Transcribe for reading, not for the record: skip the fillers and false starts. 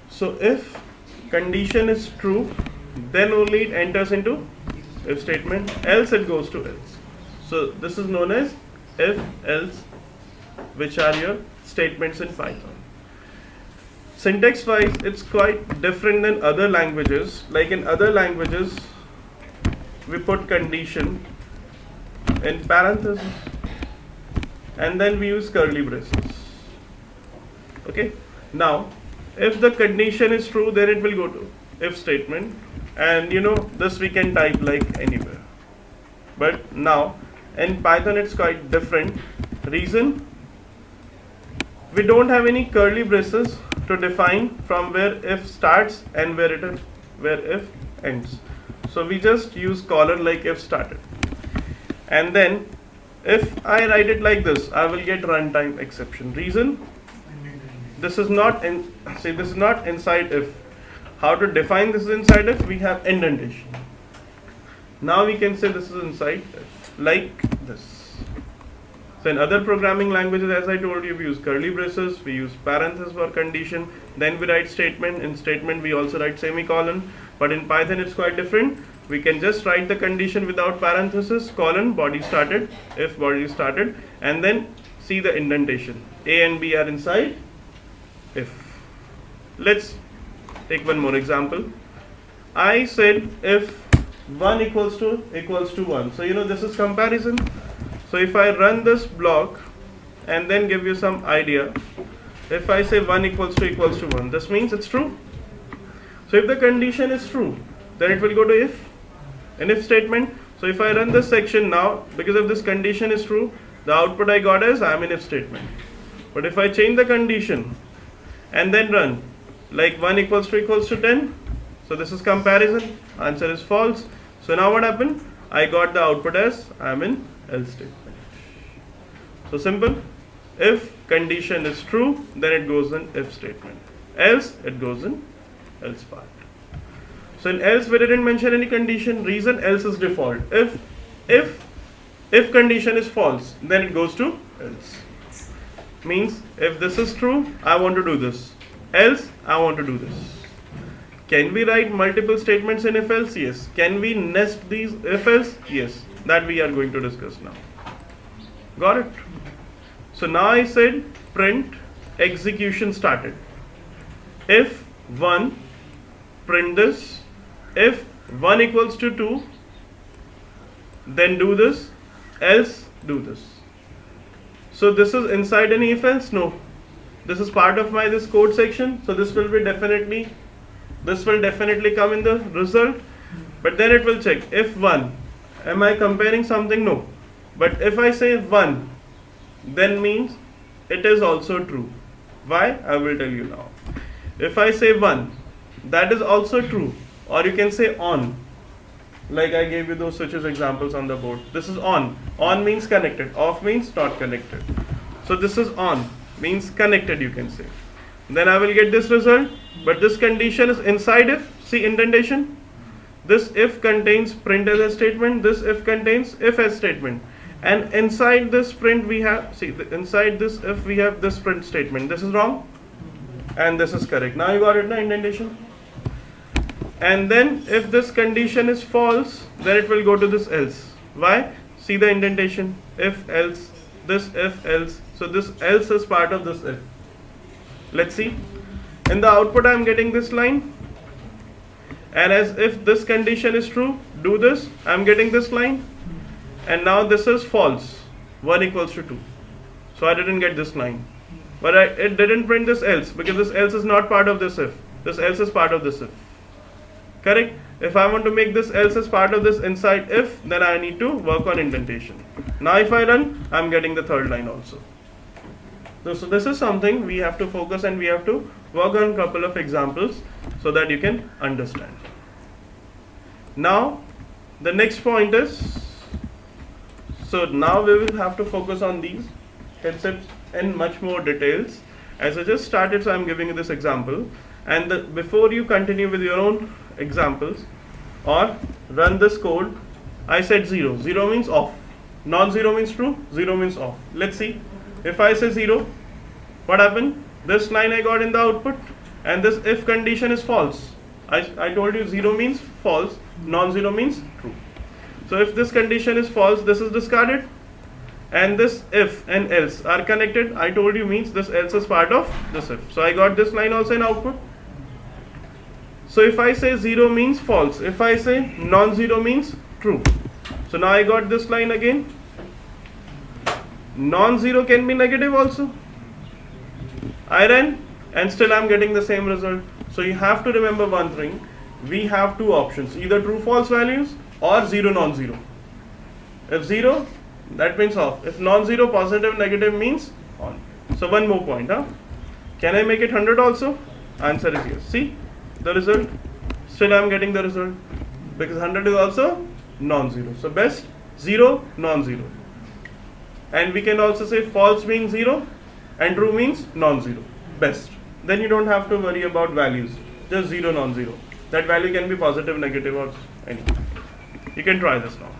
So if condition is true, then only it enters into if statement, else it goes to else. So this is known as if, else, which are your statements in Python. Syntax wise, it's quite different than other languages. Like in other languages, we put condition in parentheses and then we use curly braces. Okay, now if the condition is true, then it will go to if statement, and this we can type like anywhere. But now in Python it's quite different. Reason, we don't have any curly braces to define from where if starts and where if ends. So we just use colon like if started, and then if I write it like this, I will get runtime exception. Reason, this is not this is not inside if. How to define this is inside if? We have indentation. Now we can say this is inside if, like this. So in other programming languages, as I told you, we use curly braces, we use parentheses for condition, then we write statement. In statement we also write semicolon, but in Python it's quite different. We can just write the condition without parentheses, colon, body started, if body started, and then see the indentation. A and B are inside if. Let's take one more example. I said if 1 equals to 1. So this is comparison. So if I run this block and then give you some idea, if I say 1 equals to 1, this means it's true. So if the condition is true, then it will go to if, an if statement. So if I run this section now, because if this condition is true, the output I got is I am in if statement. But if I change the condition and then run, like 1 equals to 10, so this is comparison, answer is false. So now what happened? I got the output as I am in else statement. So simple. If condition is true, then it goes in if statement. Else, it goes in else part. So in else we didn't mention any condition. Reason, else is default. If condition is false, then it goes to else. Means if this is true, I want to do this. Else, I want to do this. Can we write multiple statements in if else? Yes. Can we nest these if else? Yes. That we are going to discuss now. Got it? So now I said print execution started. If 1, print this. If 1 equals to 2, then do this. Else, do this. So this is inside any if else? No. This is part of my this code section. So this will definitely come in the result. But then it will check if 1. Am I comparing something? No. But if I say 1, then means it is also true. Why? I will tell you now. If I say 1, that is also true. Or you can say on. Like I gave you those switches examples on the board. This is on. On means connected. Off means not connected. So this is on. Means connected, you can say. Then I will get this result. But this condition is inside if. See indentation. This if contains print as a statement. This if contains if as statement. And inside this print we have, inside this if we have this print statement. This is wrong and this is correct. Now you got it, na indentation. And then if this condition is false, then it will go to this else. Why? See the indentation. If else, this if else. So this else is part of this if. Let's see. In the output I am getting this line. And as if this condition is true, do this. I am getting this line. And now this is false. 1 equals to 2. So I didn't get this line. But it didn't print this else because this else is not part of this if. This else is part of this if. Correct? If I want to make this else as part of this inside if, then I need to work on indentation. Now if I run, I'm getting the third line also. So this is something we have to focus and we have to work on a couple of examples so that you can understand. Now the next point is, so now we will have to focus on these concepts in much more details. As I just started, so I'm giving you this example. And before you continue with your own examples or run this code, I said 0. 0 means off. Non-zero means true. 0 means off. Let's see. If I say 0, what happened? This line I got in the output, and this if condition is false. I told you 0 means false, non-zero means true. So if this condition is false, this is discarded, and this if and else are connected. I told you means this else is part of this if. So I got this line also in output. So if I say 0 means false, if I say non-zero means true. So now I got this line again. Non-zero can be negative also. I ran and still I am getting the same result. So you have to remember one thing. We have two options, either true false values or 0 non-zero. If 0, that means off. If non-zero, positive negative means on. So one more point. Can I make it 100 also? Answer is yes. See the result? Still I am getting the result because 100 is also non-zero. So best 0 non-zero. And we can also say false means 0 and true means non-zero. Best. Then you don't have to worry about values. Just 0 non-zero. That value can be positive, negative or anything. You can try this now.